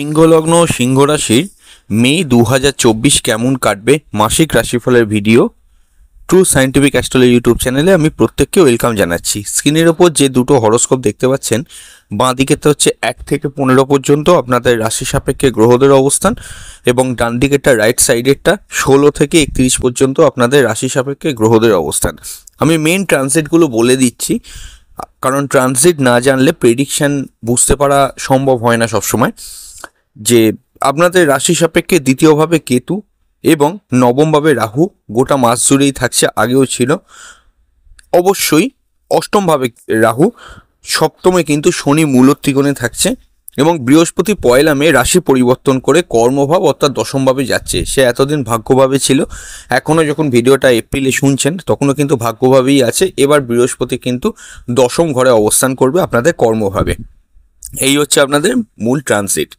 সিংহলগ্ন ও সিংহ রাশির মে 2024 কেমন কাটবে মাসিক রাশিফলের video true scientific astrology YouTube চ্যানেলে আমি প্রত্যেককে ওয়েলকাম জানাচ্ছি। স্ক্রিনের ওপর যে দুটো হরোস্কোপ দেখতে পাচ্ছেন, বাঁ দিকেরটা হচ্ছে 1 থেকে 15 পর্যন্ত আপনাদের রাশি সাপেক্ষে গ্রহদের অবস্থান, এবং ডান দিকেরটা রাইট সাইডেরটা 16 থেকে 31 পর্যন্ত আপনাদের রাশি সাপেক্ষে গ্রহদের অবস্থান। আমি মেন ট্রানজিটগুলো বলে দিচ্ছি, কারণ ট্রানজিট না জানলে প্রেডিকশান বুঝতে পারা সম্ভব হয় না সবসময়। যে আপনাদের রাশি সাপেক্ষে দ্বিতীয়ভাবে কেতু এবং নবমভাবে রাহু গোটা মাস জুড়েই থাকছে, আগেও ছিল। অবশ্যই অষ্টমভাবে রাহু, সপ্তমে কিন্তু শনি মূল ত্রিকোণে থাকছে, এবং বৃহস্পতি 1 মে রাশি পরিবর্তন করে কর্মভাব অর্থাৎ দশমভাবে যাচ্ছে। সে এতদিন ভাগ্যভাবে ছিল, এখনও যখন ভিডিওটা এপ্রিলে শুনছেন তখনও কিন্তু ভাগ্যভাবেই আছে। এবার বৃহস্পতি কিন্তু দশম ঘরে অবস্থান করবে আপনাদের কর্মভাবে। এই হচ্ছে আপনাদের মূল ট্রানজিট।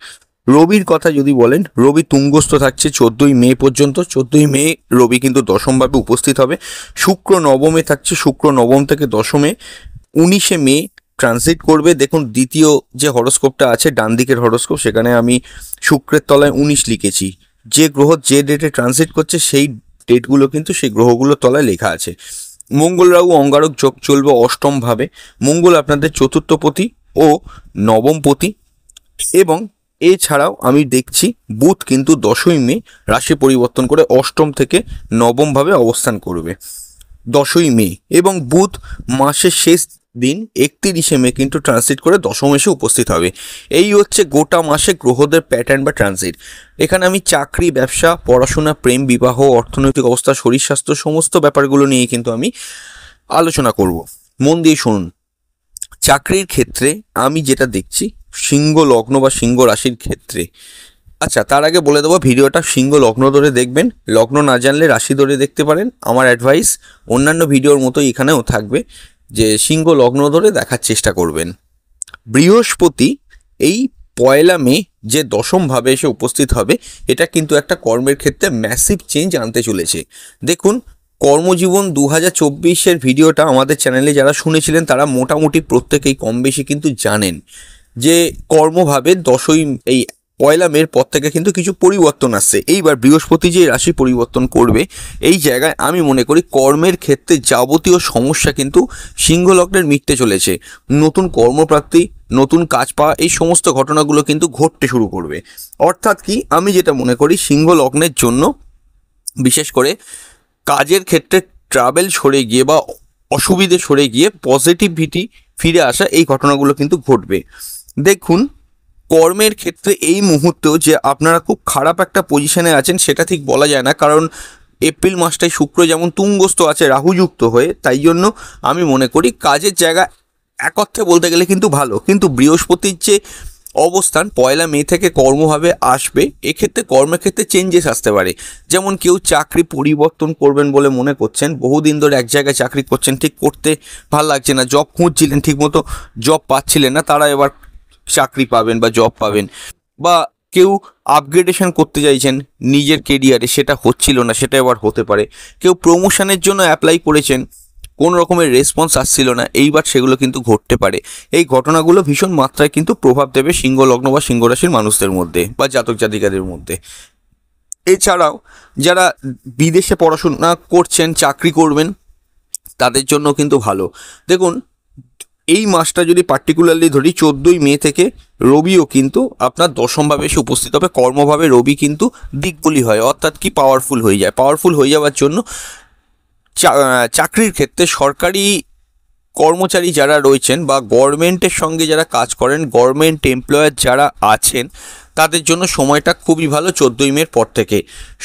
রবির কথা যদি বলেন, রবি তুঙ্গস্থ থাকছে 14ই মে পর্যন্ত। 14ই মে রবি কিন্তু দশমভাবে উপস্থিত হবে। শুক্র নবমে থাকছে, শুক্র নবম থেকে দশমে 19শে মে ট্রানজিট করবে। দেখুন দ্বিতীয় যে হরোস্কোপটা আছে, ডান দিকের হরোস্কোপ, সেখানে আমি শুক্রের তলায় 19 লিখেছি। যে গ্রহ যে ডেটে ট্রানজিট করছে সেই ডেটগুলো কিন্তু সেই গ্রহগুলোর তলায় লেখা আছে। মঙ্গল রাহু অঙ্গারক যোগ চলবে অষ্টমভাবে। মঙ্গল আপনাদের চতুর্থপতি ও নবমপতি, এবং এছাড়াও আমি দেখছি বুধ কিন্তু 10ই মে রাশি পরিবর্তন করে অষ্টম থেকে নবমভাবে অবস্থান করবে 10ই মে, এবং বুধ মাসের শেষ দিন 31শে মে কিন্তু ট্রানজিট করে দশম এসে উপস্থিত হবে। এই হচ্ছে গোটা মাসে গ্রহদের প্যাটার্ন বা ট্রানজিট। এখানে আমি চাকরি, ব্যবসা, পড়াশোনা, প্রেম, বিবাহ, অর্থনৈতিক অবস্থা, শরীর স্বাস্থ্য সমস্ত ব্যাপারগুলো নিয়ে কিন্তু আমি আলোচনা করব। মন দিয়ে শুনুন। চাকরির ক্ষেত্রে আমি যেটা দেখছি, সিংহ লগ্ন বা সিংহ রাশির ক্ষেত্রে, আচ্ছা তার আগে বলে দেবো ভিডিওটা সিংহ লগ্ন ধরে দেখবেন, লগ্ন না জানলে রাশি ধরে দেখতে পারেন। আমার অ্যাডভাইস অন্যান্য ভিডিওর মতোই এখানেও থাকবে, যে সিংহ লগ্ন ধরে দেখার চেষ্টা করবেন। বৃহস্পতি এই 1 মে যে দশমভাবে এসে উপস্থিত হবে, এটা কিন্তু একটা কর্মের ক্ষেত্রে ম্যাসিভ চেঞ্জ আনতে চলেছে। দেখুন, কর্মজীবন 2024-এর ভিডিওটা আমাদের চ্যানেলে যারা শুনেছিলেন তারা মোটামুটি প্রত্যেকেই কম বেশি কিন্তু জানেন যে কর্মভাবে 1 মের পর থেকে কিন্তু কিছু পরিবর্তন আসছে। এইবার বৃহস্পতি যে রাশি পরিবর্তন করবে, এই জায়গায় আমি মনে করি কর্মের ক্ষেত্রে যাবতীয় সমস্যা কিন্তু সিংহ লগ্নের মিটতে চলেছে। নতুন কর্মপ্রাপ্তি, নতুন কাজ পাওয়া, এই সমস্ত ঘটনাগুলো কিন্তু ঘটতে শুরু করবে। অর্থাৎ কি, আমি যেটা মনে করি সিংহ লগ্নের জন্য বিশেষ করে কাজের ক্ষেত্রে ট্রাভেল সরে গিয়ে বা অসুবিধে সরে গিয়ে পজিটিভিটি ফিরে আসা, এই ঘটনাগুলো কিন্তু ঘটবে। দেখুন, কর্মের ক্ষেত্রে এই মুহূর্তেও যে আপনারা খুব খারাপ একটা পজিশনে আছেন সেটা ঠিক বলা যায় না, কারণ এপ্রিল মাসটায় শুক্র যেমন তুঙ্গস্থ আছে রাহুযুক্ত হয়ে, তাই জন্য আমি মনে করি কাজের জায়গা এক অর্থে বলতে গেলে কিন্তু ভালো। কিন্তু বৃহস্পতির যে অবস্থান 1 মে থেকে কর্মভাবে আসবে, এক্ষেত্রে কর্মের ক্ষেত্রে চেঞ্জেস আসতে পারে। যেমন কেউ চাকরি পরিবর্তন করবেন বলে মনে করছেন, বহুদিন ধরে এক জায়গায় চাকরি করছেন, ঠিক করতে ভালো লাগছে না, জব খুঁজছিলেন, ঠিকমতো জব পাচ্ছিলেন না, তারা এবার চাকরি পাবেন বা জব পাবেন। বা কেউ আপগ্রেডেশন করতে চাইছেন নিজের কেরিয়ারে, সেটা হচ্ছিল না, সেটা এবার হতে পারে। কেউ প্রমোশনের জন্য অ্যাপ্লাই করেছেন, কোনো রকমের রেসপন্স আসছিল না, এইবার সেগুলো কিন্তু ঘটতে পারে। এই ঘটনাগুলো ভীষণ মাত্রায় কিন্তু প্রভাব দেবে সিংহ লগ্ন বা সিংহ রাশির মানুষদের মধ্যে বা জাতক জাতিকাদের মধ্যে। এছাড়াও যারা বিদেশে পড়াশোনা করছেন, চাকরি করবেন, তাদের জন্য কিন্তু ভালো। দেখুন, এই মাসটা যদি পার্টিকুলারলি ধরি, 14ই মে থেকে রবিও কিন্তু আপনার দশমভাবে এসে উপস্থিত হবে। কর্মভাবে রবি কিন্তু দিকবলি হয়, অর্থাৎ কি পাওয়ারফুল হয়ে যায়। পাওয়ারফুল হয়ে যাওয়ার জন্য চাকরির ক্ষেত্রে সরকারি কর্মচারী যারা রয়েছেন বা গভর্নমেন্টের সঙ্গে যারা কাজ করেন, গভর্নমেন্ট এমপ্লয়ার যারা আছেন, তাদের জন্য সময়টা খুবই ভালো 14ই মের পর থেকে।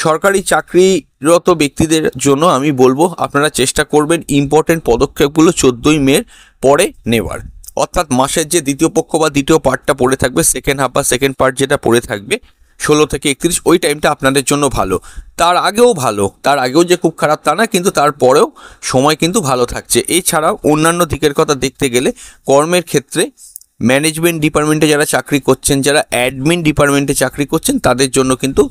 সরকারি চাকরিরত ব্যক্তিদের জন্য আমি বলবো আপনারা চেষ্টা করবেন ইম্পর্টেন্ট পদক্ষেপগুলো 14ই মের পরে নেওয়ার। অর্থাৎ মাসের যে দ্বিতীয় পক্ষ বা দ্বিতীয় পার্টটা পড়ে থাকবে, সেকেন্ড হাফ বা সেকেন্ড পার্ট যেটা পড়ে থাকবে 16 থেকে 31, ওই টাইমটা আপনাদের জন্য ভালো। তার আগেও ভালো, তার আগেও যে খুব খারাপ তা না, কিন্তু তারপরেও সময় কিন্তু ভালো থাকছে। এছাড়াও অন্যান্য দিকের কথা দেখতে গেলে কর্মের ক্ষেত্রে ম্যানেজমেন্ট ডিপার্টমেন্টে যারা চাকরি করছেন, যারা অ্যাডমিন ডিপার্টমেন্টে চাকরি করছেন, তাদের জন্য কিন্তু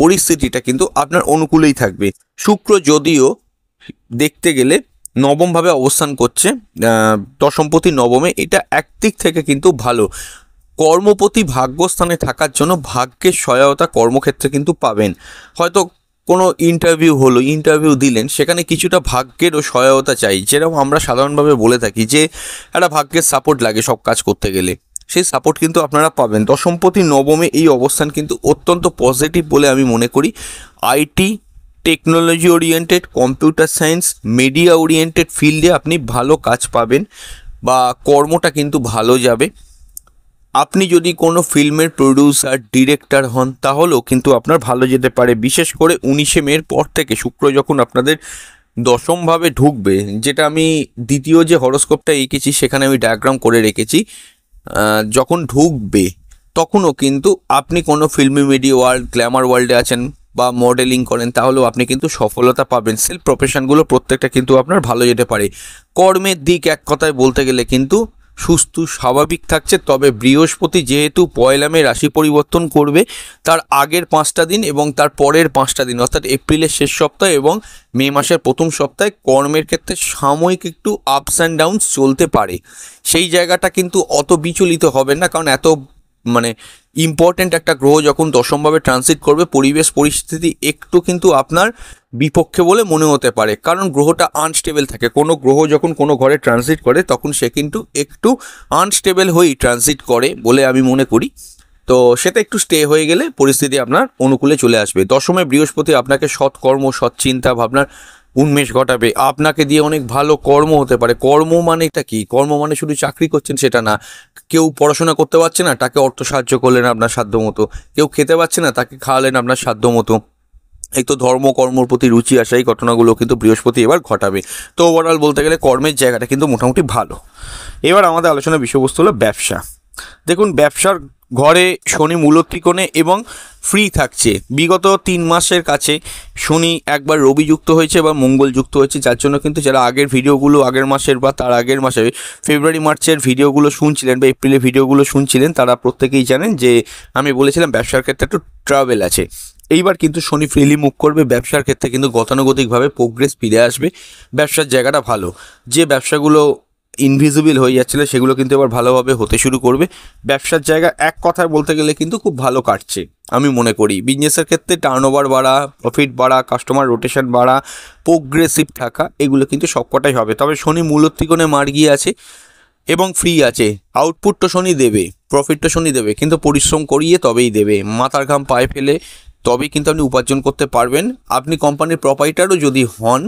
পরিস্থিতিটা কিন্তু আপনার অনুকূলেই থাকবে। শুক্র যদিও দেখতে গেলে নবমভাবে অবস্থান করছে, দশমপতি নবমে, এটা একদিক থেকে কিন্তু ভালো। কর্মপতি ভাগ্যস্থানে থাকার জন্য ভাগ্যের সহায়তা কর্মক্ষেত্রে কিন্তু পাবেন। হয়তো কোনো ইন্টারভিউ দিলেন, সেখানে কিছুটা ভাগ্যেরও সহায়তা চাই, যেরকম আমরা সাধারণভাবে বলে থাকি যে একটা ভাগ্যের সাপোর্ট লাগে সব কাজ করতে গেলে, সেই সাপোর্ট কিন্তু আপনারা পাবেন। দশমপতি নবমে এই অবস্থান কিন্তু অত্যন্ত পজিটিভ বলে আমি মনে করি। IT, technology oriented, computer science, media oriented ফিল্ডে আপনি ভালো কাজ পাবেন বা কর্মটা কিন্তু ভালো যাবে। আপনি যদি কোনো ফিল্মের প্রডিউসার, ডিরেক্টর হন, তাহলেও কিন্তু আপনার ভালো যেতে পারে। বিশেষ করে 19শে মের পর থেকে শুক্র যখন আপনাদের দশমভাবে ঢুকবে, যেটা আমি দ্বিতীয় যে হরোস্কোপটা এঁকেছি সেখানে আমি ডায়াগ্রাম করে রেখেছি, যখন ঢুকবে তখনও কিন্তু আপনি কোনো ফিল্মি, মিডিয়া ওয়ার্ল্ড, গ্ল্যামার ওয়ার্ল্ডে আছেন বা মডেলিং করেন, তাহলেও আপনি কিন্তু সফলতা পাবেন। সেলফ প্রফেশনগুলো প্রত্যেকটা কিন্তু আপনার ভালো যেতে পারে। কর্মের দিক এক কথায় বলতে গেলে কিন্তু সুস্থ স্বাভাবিক থাকছে। তবে বৃহস্পতি যেহেতু 1 মে রাশি পরিবর্তন করবে, তার আগের 5টা দিন এবং তার পরের 5টা দিন অর্থাৎ এপ্রিলের শেষ সপ্তাহ এবং মে মাসের প্রথম সপ্তাহে কর্মের ক্ষেত্রে সাময়িক একটু আপস অ্যান্ড ডাউনস চলতে পারে। সেই জায়গাটা কিন্তু অত বিচলিত হবে না, কারণ এত ইম্পর্ট্যান্ট একটা গ্রহ যখন দশমভাবে ট্রানজিট করবে, পরিবেশ পরিস্থিতি একটু কিন্তু আপনার বিপক্ষে বলে মনে হতে পারে, কারণ গ্রহটা আনস্টেবল থাকে। কোনো গ্রহ যখন কোনো ঘরে ট্রানজিট করে তখন সে কিন্তু একটু আনস্টেবল হয়েই ট্রানজিট করে বলে আমি মনে করি। তো সেটা একটু স্টে হয়ে গেলে পরিস্থিতি আপনার অনুকূলে চলে আসবে। দশমে বৃহস্পতি আপনাকে সৎকর্ম, সৎ চিন্তা ভাবনার উন্মেষ ঘটাবে। আপনাকে দিয়ে অনেক ভালো কর্ম হতে পারে। কর্ম মানেটা কি? কর্ম মানে শুধু চাকরি করছেন সেটা না। কেউ পড়াশোনা করতে পারছে না, তাকে অর্থ সাহায্য করলেন আপনার সাধ্য মতো। কেউ খেতে পারছে না, তাকে খাওয়ালেন আপনার সাধ্য মতো। এই তো ধর্ম কর্মর প্রতি রুচি আসা, এই ঘটনাগুলো কিন্তু বৃহস্পতি এবার ঘটাবে। তো ওভারঅল বলতে গেলে কর্মের জায়গাটা কিন্তু মোটামুটি ভালো। এবার আমাদের আলোচনার বিষয়বস্তু হলো ব্যবসা। দেখুন, ব্যবসার ঘরে শনি মূল ত্রিকোণে এবং ফ্রি থাকছে। বিগত 3 মাসের কাছে শনি একবার রবি যুক্ত হয়েছে বা মঙ্গল যুক্ত হয়েছে, যার জন্য কিন্তু যারা আগের ভিডিওগুলো আগের মাসের বা তার আগের মাসে ফেব্রুয়ারি মার্চের ভিডিওগুলো শুনছিলেন বা এপ্রিলের ভিডিওগুলো শুনছিলেন, তারা প্রত্যেকেই জানেন যে আমি বলেছিলাম ব্যবসার ক্ষেত্রে একটু ট্রাভেল আছে। এইবার কিন্তু শনি ফ্রিলি মুভ করবে, ব্যবসার ক্ষেত্রে কিন্তু গতানুগতিকভাবে প্রোগ্রেস ফিরে আসবে। ব্যবসার জায়গাটা ভালো। যে ব্যবসাগুলো ইনভিজিবল হয়ে যাচ্ছিল সেগুলো কিন্তু এবার ভালোভাবে হতে শুরু করবে। ব্যবসার জায়গা এক কথায় বলতে গেলে কিন্তু খুব ভালো কাটছে আমি মনে করি। বিজনেসের ক্ষেত্রে টার্নওভার বাড়া, প্রফিট বাড়া, কাস্টমার রোটেশন বাড়া, প্রোগ্রেসিভ থাকা, এগুলো কিন্তু সবকটাই হবে। তবে শনি মূল ত্রিকোণে মার্গী আছে এবং ফ্রি আছে। আউটপুট তো শনি দেবে, প্রফিট তো শনি দেবে, কিন্তু পরিশ্রম করিয়ে তবেই দেবে। মাথার ঘাম পায়ে ফেলে তবেই কিন্তু আপনি উপার্জন করতে পারবেন। আপনি কোম্পানির প্রপাইটারও যদি হন,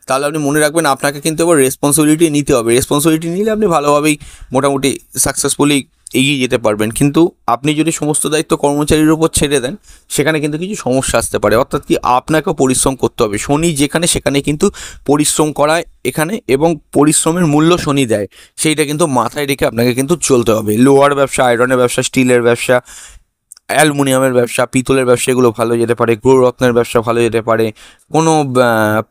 তাহলে আপনি মনে রাখবেন আপনাকে কিন্তু এবার রেসপন্সিবিলিটি নিতে হবে। রেসপন্সিবিলিটি নিলে আপনি ভালোভাবেই মোটামুটি সাকসেসফুলি এগিয়ে যেতে পারবেন। কিন্তু আপনি যদি সমস্ত দায়িত্ব কর্মচারীর উপর ছেড়ে দেন, সেখানে কিন্তু কিছু সমস্যা আসতে পারে। অর্থাৎ কি, আপনাকেও পরিশ্রম করতে হবে। শনি যেখানে সেখানে কিন্তু পরিশ্রম করায় এখানে, এবং পরিশ্রমের মূল্য শনি দেয়, সেইটা কিন্তু মাথায় রেখে আপনাকে কিন্তু চলতে হবে। লোহার ব্যবসা, আয়রনের ব্যবসা, স্টিলের ব্যবসা, অ্যালুমিনিয়ামের ব্যবসা, পিতলের ব্যবসা, এগুলো ভালো যেতে পারে। গ্রহরত্নের ব্যবসা ভালো যেতে পারে। কোনো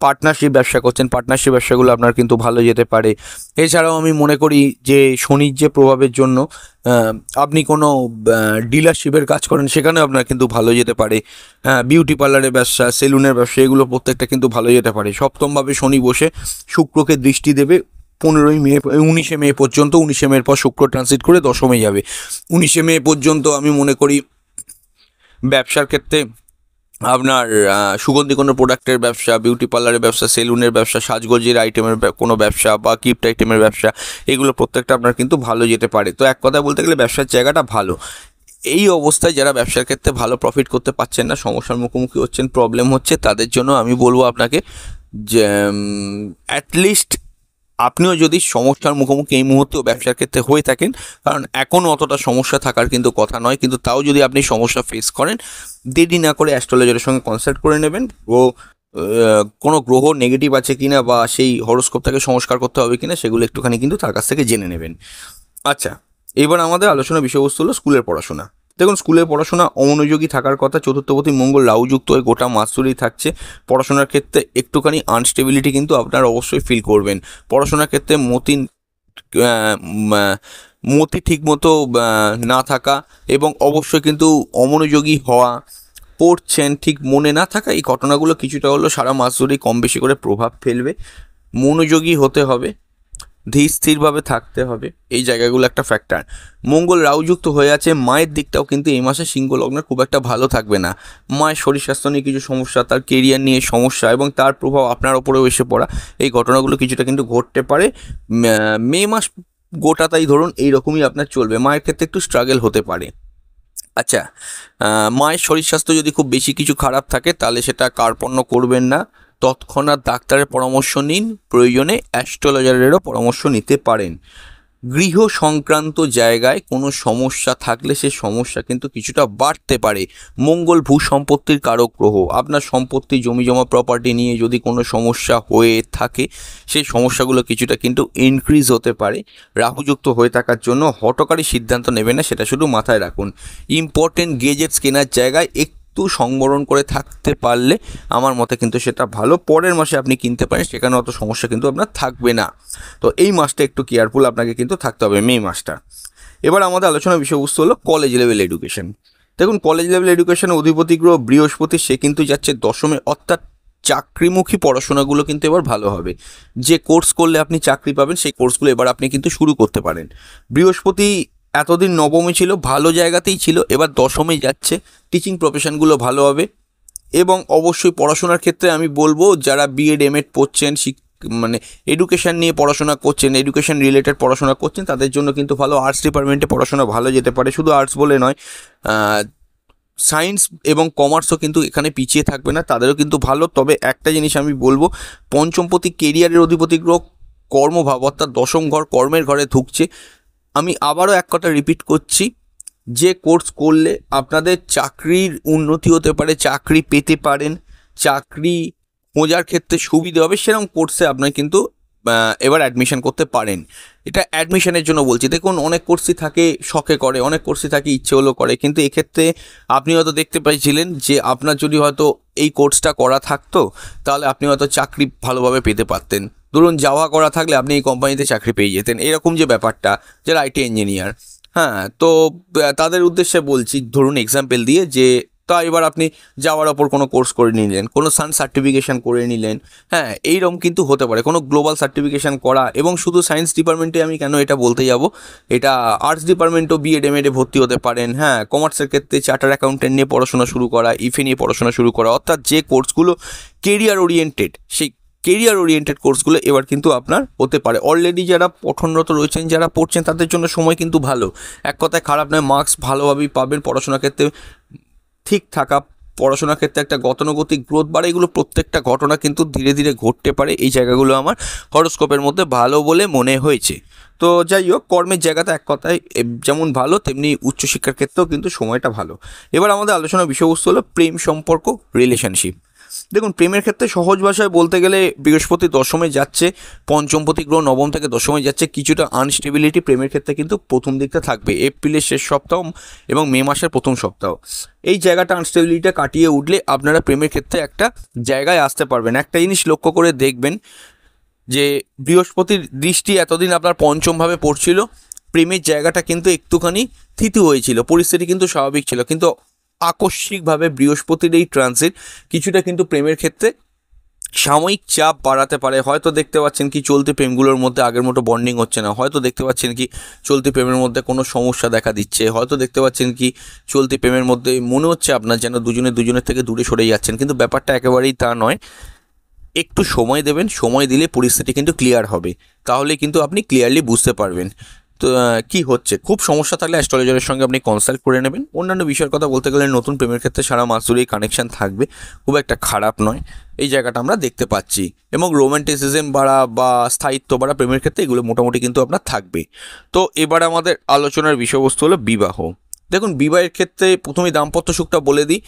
পার্টনারশিপ ব্যবসা করছেন, পার্টনারশিপ ব্যবসাগুলো আপনার কিন্তু ভালো যেতে পারে। এছাড়াও আমি মনে করি যে শনির যে প্রভাবের জন্য আপনি কোনো ডিলারশিপের কাজ করেন, সেখানেও আপনার কিন্তু ভালো যেতে পারে। বিউটি পার্লারের ব্যবসা, সেলুনের ব্যবসা, এগুলো প্রত্যেকটা কিন্তু ভালো যেতে পারে। সপ্তমভাবে শনি বসে শুক্রকে দৃষ্টি দেবে 19শে মে পর্যন্ত। 19শে মের পর শুক্র ট্রানজিট করে দশমে যাবে। 19শে মে পর্যন্ত আমি মনে করি ব্যবসার ক্ষেত্রে আপনার সুগন্ধি কোনো প্রোডাক্টের ব্যবসা, বিউটি পার্লারের ব্যবসা, সেলুনের ব্যবসা, সাজগোজের আইটেমের কোনো ব্যবসা বা গিফট আইটেমের ব্যবসা, এগুলো প্রত্যেকটা আপনার কিন্তু ভালো যেতে পারে। তো এক কথা বলতে গেলে ব্যবসার জায়গাটা ভালো। এই অবস্থায় যারা ব্যবসার ক্ষেত্রে ভালো প্রফিট করতে পারছেন না, সমস্যার মুখোমুখি হচ্ছেন, প্রবলেম হচ্ছে, তাদের জন্য আমি বলবো আপনাকে যে অ্যাটলিস্ট আপনিও যদি সমস্যার মুখোমুখি এই মুহূর্তেও ব্যবসার ক্ষেত্রে হয়ে থাকেন, কারণ এখনও অতটা সমস্যা থাকার কিন্তু কথা নয়, কিন্তু তাও যদি আপনি সমস্যা ফেস করেন, দেরি না করে অ্যাস্ট্রোলজারের সঙ্গে কনসাল্ট করে নেবেন। ও কোনো গ্রহ নেগেটিভ আছে কিনা বা সেই হরোস্কোপটাকে সংস্কার করতে হবে কিনা, সেগুলো একটুখানি কিন্তু তার কাছ থেকে জেনে নেবেন। আচ্ছা, এবার আমাদের আলোচনার বিষয়বস্তু হলো স্কুলের পড়াশোনা। দেখুন, স্কুলের পড়াশোনা অমনোযোগী থাকার কথা। চতুর্থপতি মঙ্গল রাহুযুক্ত হয়ে গোটা মাস জুড়েই থাকছে। পড়াশোনার ক্ষেত্রে একটুখানি আনস্টেবিলিটি কিন্তু আপনারা অবশ্যই ফিল করবেন। পড়াশোনার ক্ষেত্রে মতি ঠিকমতো না থাকা এবং অবশ্যই কিন্তু অমনোযোগী হওয়া, পড়ছেন ঠিক মনে না থাকা, এই ঘটনাগুলো কিছুটা হলেও সারা মাস জুড়েই কম বেশি করে প্রভাব ফেলবে। মনোযোগী হতে হবে। ধীর স্থিরভাবে থাকতে হবে, এই জায়গাগুলো একটা ফ্যাক্টর। মঙ্গল রাহুযুক্ত হয়ে আছে, মায়ের দিকটাও কিন্তু এই মাসে সিংহ লগ্নের খুব একটা ভালো থাকবে না। মায়ের শরীর স্বাস্থ্য নিয়ে কিছু সমস্যা, তার কেরিয়ার নিয়ে সমস্যা এবং তার প্রভাব আপনার ওপরেও এসে পড়া, এই ঘটনাগুলো কিছুটা কিন্তু ঘটতে পারে। মে মাস গোটাটাই ধরুন এইরকমই আপনার চলবে, মায়ের ক্ষেত্রে একটু স্ট্রাগল হতে পারে। আচ্ছা, মায়ের শরীর স্বাস্থ্য যদি খুব বেশি কিছু খারাপ থাকে তাহলে সেটা কার্পণ্য করবেন না, তৎক্ষণাৎ ডাক্তারের পরামর্শ নিন, প্রয়োজনে অ্যাস্ট্রোলজারেরও পরামর্শ নিতে পারেন। গৃহ সংক্রান্ত জায়গায় কোনো সমস্যা থাকলে সে সমস্যা কিন্তু কিছুটা বাড়তে পারে। মঙ্গল ভূ সম্পত্তির কারক গ্রহ, আপনার সম্পত্তি জমিজমা প্রপার্টি নিয়ে যদি কোনো সমস্যা হয়ে থাকে সেই সমস্যাগুলো কিছুটা কিন্তু ইনক্রিজ হতে পারে। রাহুযুক্ত হয়ে থাকার জন্য হঠকারী সিদ্ধান্ত নেবেন না, সেটা শুধু মাথায় রাখুন। ইম্পর্টেন্ট গেজেটস কেনার জায়গায় একটু সংবরণ করে থাকতে পারলে আমার মতে কিন্তু সেটা ভালো। পরের মাসে আপনি কিনতে পারেন, সেখানে অত সমস্যা কিন্তু আপনার থাকবে না। তো এই মাসটা একটু কেয়ারফুল আপনাকে কিন্তু থাকতে হবে, মে মাসটা। এবার আমাদের আলোচনার বিষয়বস্তু হলো কলেজ লেভেল এডুকেশন। দেখুন, কলেজ লেভেল এডুকেশনের অধিপতি গ্রহ বৃহস্পতি, সে কিন্তু যাচ্ছে দশমে, অর্থাৎ চাকরিমুখী পড়াশোনাগুলো কিন্তু এবার ভালো হবে। যে কোর্স করলে আপনি চাকরি পাবেন সেই কোর্সগুলো এবার আপনি কিন্তু শুরু করতে পারেন। বৃহস্পতি এতদিন নবমে ছিল, ভালো জায়গাতেই ছিল, এবার দশমে যাচ্ছে, টিচিং প্রফেশনগুলো ভালো হবে। এবং অবশ্যই পড়াশোনার ক্ষেত্রে আমি বলবো, যারা বিএড এমএড পড়ছেন, মানে এডুকেশান নিয়ে পড়াশোনা করছেন, এডুকেশান রিলেটেড পড়াশোনা করছেন, তাদের জন্য কিন্তু ভালো। আর্টস ডিপার্টমেন্টে পড়াশোনা ভালো যেতে পারে, শুধু আর্টস বলে নয়, সায়েন্স এবং কমার্সও কিন্তু এখানে পিছিয়ে থাকবে না, তাদেরও কিন্তু ভালো। তবে একটা জিনিস আমি বলবো, পঞ্চমপতি কেরিয়ারের অধিপতি গ্রহ কর্মভাব, অর্থাৎ দশম ঘর, কর্মের ঘরে ঢুকছে। আমি আবারও এক কথা রিপিট করছি, যে কোর্স করলে আপনাদের চাকরির উন্নতি হতে পারে, চাকরি পেতে পারেন, চাকরি খোঁজার ক্ষেত্রে সুবিধে হবে, সেরকম কোর্সে আপনার কিন্তু এবার অ্যাডমিশন করতে পারেন। এটা অ্যাডমিশনের জন্য বলছি। দেখুন, অনেক কোর্সই থাকে শখে করে, অনেক কোর্সই থাকে ইচ্ছে হলো করে, কিন্তু এক্ষেত্রে আপনি হয়তো দেখতে পাইছিলেন যে আপনার যদি হয়তো এই কোর্সটা করা থাকতো তাহলে আপনি হয়তো চাকরি ভালোভাবে পেতে পারতেন। ধরুন, যাওয়া করা থাকলে আপনি এই কোম্পানিতে চাকরি পেয়ে যেতেন, এরকম যে ব্যাপারটা, যারা আইটি ইঞ্জিনিয়ার, হ্যাঁ, তো তাদের উদ্দেশ্যে বলছি, ধরুন এক্সাম্পল দিয়ে, যে তা এবার আপনি যাওয়ার ওপর কোনো কোর্স করে নিলেন, কোনো সান সার্টিফিকেশান করে নিলেন, হ্যাঁ, এইরকম কিন্তু হতে পারে, কোনো গ্লোবাল সার্টিফিকেশান করা। এবং শুধু সায়েন্স ডিপার্টমেন্টে আমি কেন এটা বলতে যাব, এটা আর্টস ডিপার্টমেন্টও বিএড এমএডে ভর্তি হতে পারেন, হ্যাঁ, কমার্সের ক্ষেত্রে চার্টার অ্যাকাউন্টেন্ট নিয়ে পড়াশোনা শুরু করা, ইফে নিয়ে পড়াশোনা শুরু করা, অর্থাৎ যে কোর্সগুলো কেরিয়ার ওরিয়েন্টেড, সেই কেরিয়ার ওরিয়েন্টেড কোর্সগুলো এবার কিন্তু আপনার হতে পারে। অলরেডি যারা পঠনরত রয়েছেন, যারা পড়ছেন, তাদের জন্য সময় কিন্তু ভালো, এক কথায় খারাপ নয়, মার্কস ভালোভাবেই পাবেন, পড়াশোনার ক্ষেত্রে ঠিক থাকা, পড়াশোনার ক্ষেত্রে একটা গতানুগতিক গ্রোথ বাড়ে, এগুলো প্রত্যেকটা ঘটনা কিন্তু ধীরে ধীরে ঘটতে পারে। এই জায়গাগুলো আমার হরোস্কোপের মধ্যে ভালো বলে মনে হয়েছে। তো যাই হোক, কর্মের জায়গাতে এক কথায় যেমন ভালো, তেমনি উচ্চশিক্ষার ক্ষেত্রেও কিন্তু সময়টা ভালো। এবার আমাদের আলোচনার বিষয়বস্তু হলো প্রেম সম্পর্ক, রিলেশনশিপ। দেখুন, প্রেমের ক্ষেত্রে সহজ ভাষায় বলতে গেলে বৃহস্পতি দশমে যাচ্ছে, পঞ্চমপতি গ্রহ নবম থেকে দশমে যাচ্ছে, কিছুটা আনস্টেবিলিটি প্রেমের ক্ষেত্রে কিন্তু প্রথম দিকটা থাকবে, এপ্রিলের শেষ সপ্তাহ এবং মে মাসের প্রথম সপ্তাহ। এই জায়গাটা আনস্টেবিলিটিটা কাটিয়ে উঠলে আপনারা প্রেমের ক্ষেত্রে একটা জায়গায় আসতে পারবেন। একটা জিনিস লক্ষ্য করে দেখবেন যে বৃহস্পতির দৃষ্টি এতদিন আপনার পঞ্চমভাবে পড়ছিল, প্রেমের জায়গাটা কিন্তু একটুখানি থিতু হয়েছিল, পরিস্থিতি কিন্তু স্বাভাবিক ছিল, কিন্তু আকস্মিকভাবে বৃহস্পতির এই ট্রানজিট কিছুটা কিন্তু প্রেমের ক্ষেত্রে সাময়িক চাপ বাড়াতে পারে। হয়তো দেখতে পাচ্ছেন কি চলতি প্রেমগুলোর মধ্যে আগের মতো বন্ডিং হচ্ছে না, হয়তো দেখতে পাচ্ছেন কি চলতি প্রেমের মধ্যে কোনো সমস্যা দেখা দিচ্ছে, হয়তো দেখতে পাচ্ছেন কি চলতি প্রেমের মধ্যে মনে হচ্ছে আপনার যেন দুজনের থেকে দূরে সরে যাচ্ছেন, কিন্তু ব্যাপারটা একেবারেই তা নয়। একটু সময় দেবেন, সময় দিলে পরিস্থিতি কিন্তু ক্লিয়ার হবে, তাহলে কিন্তু আপনি ক্লিয়ারলি বুঝতে পারবেন তো কী হচ্ছে। খুব সমস্যা থাকলে অ্যাস্ট্রোলজারের সঙ্গে আপনি কনসাল্ট করে নেবেন। অন্যান্য বিষয়ের কথা বলতে গেলে নতুন প্রেমের ক্ষেত্রে সারা মাস জুড়েই কানেকশান থাকবে, খুব একটা খারাপ নয়, এই জায়গাটা আমরা দেখতে পাচ্ছি। এবং রোম্যান্টিসিজম বাড়া বা স্থায়িত্ব বাড়া প্রেমের ক্ষেত্রে এগুলো মোটামুটি কিন্তু আপনার থাকবে। তো এবার আমাদের আলোচনার বিষয়বস্তু হলো বিবাহ। দেখুন, বিবাহের ক্ষেত্রে প্রথমেই দাম্পত্য সুখটা বলে দিই।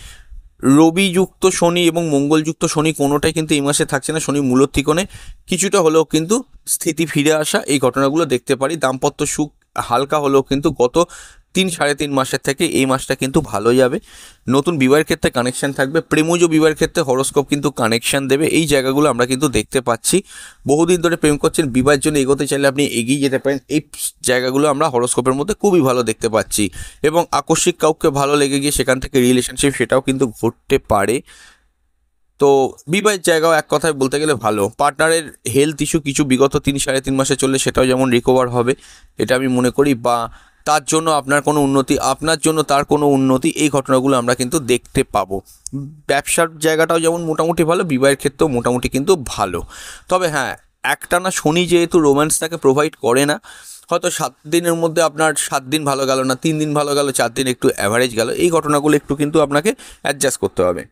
রবিযুক্ত শনি এবং মঙ্গলযুক্ত শনি কোনোটাই কিন্তু এই মাসে থাকছে না, শনি মূলত ত্রিকোণে, কিছুটা হলেও কিন্তু স্থিতি ফিরে আসা, এই ঘটনাগুলো দেখতে পারি। দাম্পত্য সুখ হালকা হলেও কিন্তু গত 3-3.5 মাসের থেকে এই মাসটা কিন্তু ভালো যাবে। নতুন বিবাহের ক্ষেত্রে কানেকশান থাকবে, প্রেমজ বিবাহের ক্ষেত্রে হরোস্কোপ কিন্তু কানেকশান দেবে, এই জায়গাগুলো আমরা কিন্তু দেখতে পাচ্ছি। বহুদিন ধরে প্রেম করছেন, বিবাহের জন্য এগোতে চাইলে আপনি এগিয়ে যেতে পারেন, এই জায়গাগুলো আমরা হরোস্কোপের মধ্যে খুবই ভালো দেখতে পাচ্ছি। এবং আকস্মিক কাউকে ভালো লেগে গিয়ে সেখান থেকে রিলেশনশিপ, সেটাও কিন্তু ঘটতে পারে। তো বিবাহের জায়গাও এক কথায় বলতে গেলে ভালো। পার্টনারের হেলথ ইস্যু কিছু বিগত 3-3.5 মাসে চললে সেটাও যেমন রিকভার হবে এটা আমি মনে করি, বা তার জন্য আপনার কোনো উন্নতি, আপনার জন্য তার কোনো উন্নতি, এই ঘটনাগুলো আমরা কিন্তু দেখতে পাবো। ব্যবসার জায়গাটাও যেমন মোটামুটি ভালো, বিবাহের ক্ষেত্রেও মোটামুটি কিন্তু ভালো। তবে হ্যাঁ, একটানা শনি যেহেতু রোম্যান্সটাকে প্রোভাইড করে না, হয়তো 7 দিনের মধ্যে আপনার 7 দিন ভালো গেল না, 3 দিন ভালো গেল, 4 দিন একটু অ্যাভারেজ গেল, এই ঘটনাগুলো একটু কিন্তু আপনাকে অ্যাডজাস্ট করতে হবে।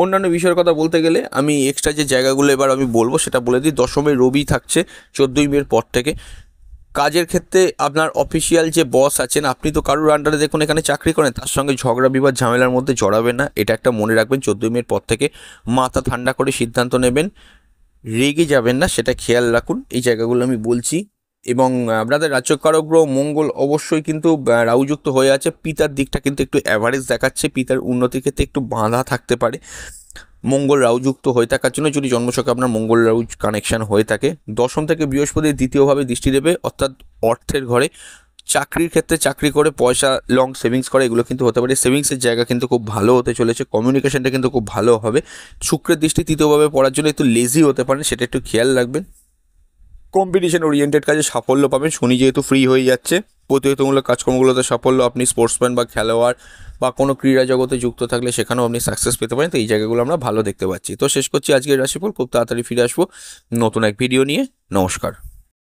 অন্যান্য বিষয়ের কথা বলতে গেলে আমি এক্সট্রা যে জায়গাগুলো এবার আমি বলবো সেটা বলে দিই। 10মে রবি থাকছে 14ই মের পর থেকে। কাজের ক্ষেত্রে আপনার অফিসিয়াল যে বস আছেন, আপনি তো কারোর আন্ডারে দেখুন এখানে চাকরি করেন, তার সঙ্গে ঝগড়া বিবাদ ঝামেলার মধ্যে জড়াবেন না, এটা একটা মনে রাখবেন। 14ই মের পর থেকে মাথা ঠান্ডা করে সিদ্ধান্ত নেবেন, রেগে যাবেন না, সেটা খেয়াল রাখুন। এই জায়গাগুলো আমি বলছি। এবং আপনাদের রাজ্যকারক গ্রহ মঙ্গল অবশ্যই কিন্তু রাহুযুক্ত হয়ে আছে। পিতার দিকটা কিন্তু একটু অ্যাভারেজ দেখাচ্ছে, পিতার উন্নতির ক্ষেত্রে একটু বাধা থাকতে পারে। মঙ্গল রাহুযুক্ত হয়ে থাকার জন্য যদি জন্মছকে আপনার মঙ্গল রাহু কানেকশান হয়ে থাকে, 10ম থেকে বৃহস্পতি দ্বিতীয়ভাবে দৃষ্টি দেবে, অর্থাৎ অর্থের ঘরে। চাকরির ক্ষেত্রে চাকরি করে পয়সা লং সেভিংস করে, এগুলো কিন্তু হতে পারে। সেভিংসের জায়গা কিন্তু খুব ভালো হতে চলেছে, কমিউনিকেশনটা কিন্তু খুব ভালো হবে। শুক্রের দৃষ্টি তৃতীয়ভাবে পড়ার জন্য একটু লেজি হতে পারেন, সেটা একটু খেয়াল রাখবেন। কম্পিটিশন ওরিয়েন্টেড কাজে সাফল্য পাবেন, শনি যেহেতু ফ্রি হয়ে যাচ্ছে। প্রতিযোগিতামূলক কাজকর্মগুলোতে সাফল্য, আপনি স্পোর্টসম্যান বা খেলোয়াড় বা কোনো ক্রীড়া জগতে যুক্ত থাকলে সেখানেও আপনি সাকসেস পেতে পারেন। তো এই জায়গাগুলো আমরা ভালো দেখতে পাচ্ছি। তো শেষ করছি আজকের রাশিফল, খুব তাড়াতাড়ি ফিরে আসবো নতুন এক ভিডিও নিয়ে। নমস্কার।